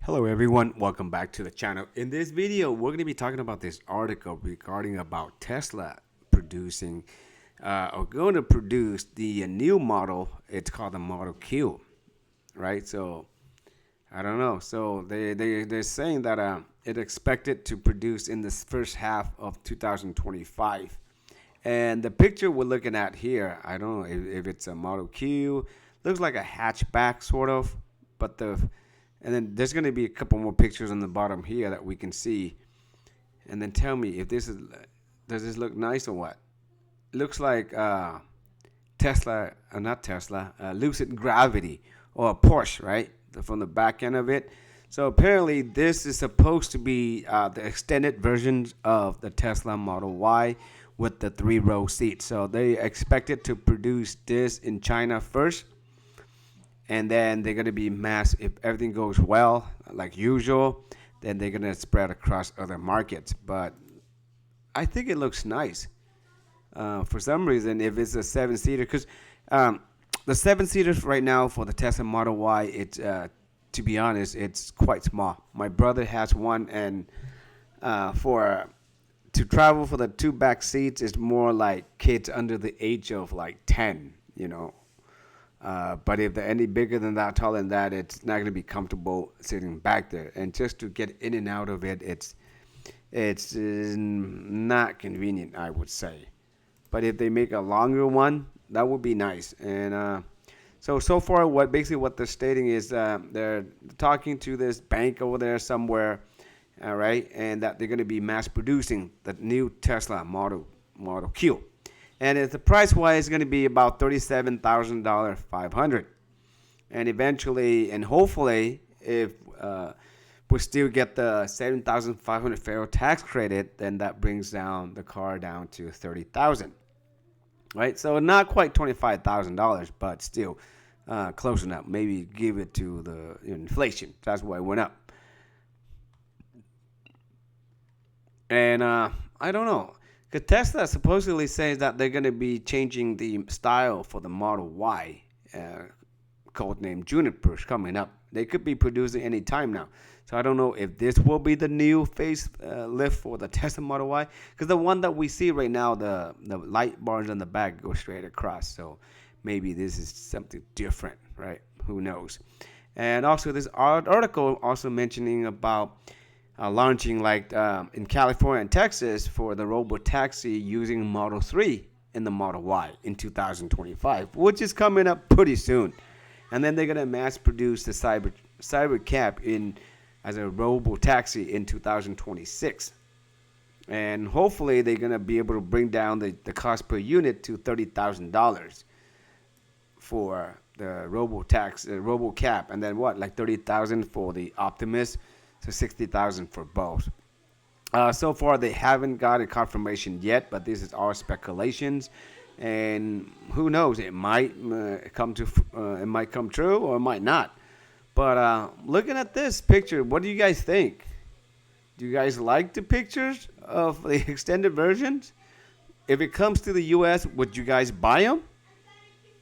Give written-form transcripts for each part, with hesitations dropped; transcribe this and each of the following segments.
Hello everyone, welcome back to the channel. In this video, we're going to be talking about this article regarding about Tesla producing or going to produce the new model. It's called the Model Q, right? So I don't know. So they're saying that it's expected to produce in this first half of 2025. And the picture we're looking at here, I don't know if it's a Model Q. Looks like a hatchback sort of, but and then there's going to be a couple more pictures on the bottom here that we can see. And then tell me if does this look nice or what? It looks like Tesla, not Tesla, Lucid Gravity or a Porsche, right? From the back end of it. So apparently this is supposed to be the extended version of the Tesla Model Y with the 3-row seats. So they expected to produce this in China first. And then they're going to be if everything goes well, like usual, then they're going to spread across other markets. But I think it looks nice. For some reason, if it's a 7-seater, because the 7-seaters right now for the Tesla Model Y, it's to be honest, it's quite small. My brother has one, and to travel for the 2 back seats, it's more like kids under the age of like 10, you know. But if they're any bigger than that, taller than that, it's not going to be comfortable sitting back there. And just to get in and out of it, it's not convenient, I would say. But if they make a longer one, that would be nice. And so far, what they're stating is they're talking to this bank over there somewhere, all right, and that they're going to be mass producing the new Tesla Model Q. And the price-wise is going to be about $37,000, $500. And eventually, and hopefully, if we still get the $7,500 federal tax credit, then that brings down the car down to $30,000. Right? So not quite $25,000, but still close enough. Maybe give it to the inflation. That's why it went up. And I don't know. Because Tesla supposedly says that they're going to be changing the style for the Model Y, codenamed Juniper, coming up. They could be producing any time now. So I don't know if this will be the new facelift for the Tesla Model Y. Because the one that we see right now, the light bars on the back go straight across. So maybe this is something different, right? Who knows? And also this article also mentioning about launching in California and Texas for the robo-taxi using Model 3 in the Model Y in 2025, which is coming up pretty soon. And then they're going to mass produce the Cybercab as a robo-taxi in 2026. And hopefully they're going to be able to bring down the cost per unit to $30,000 for the robo-cab. And then like $30,000 for the Optimus. So $60,000 for both. So far, they haven't got a confirmation yet, but this is all speculations, and who knows? It might come true, or it might not. But looking at this picture, what do you guys think? Do you guys like the pictures of the extended versions? If it comes to the U.S., would you guys buy them?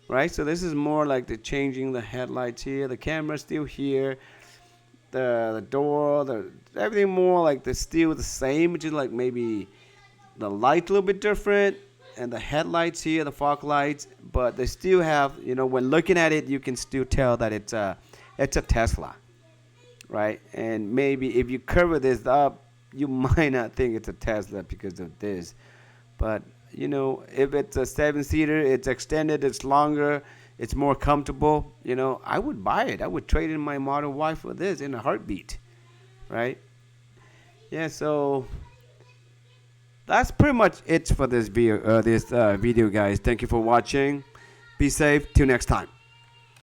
Right. So this is more like the changing the headlights here. The camera's still here. The door, everything more like still the same, which is like maybe the light a little bit different, and the headlights here, the fog lights, but they still have, when looking at it, you can still tell that it's a Tesla, right? And maybe if you cover this up, you might not think it's a Tesla because of this, but if it's a 7-seater, it's extended, it's longer, it's more comfortable, I would buy it. I would trade in my Model Y for this in a heartbeat, right? Yeah, so that's pretty much it for this video, guys. Thank you for watching. Be safe. Till next time.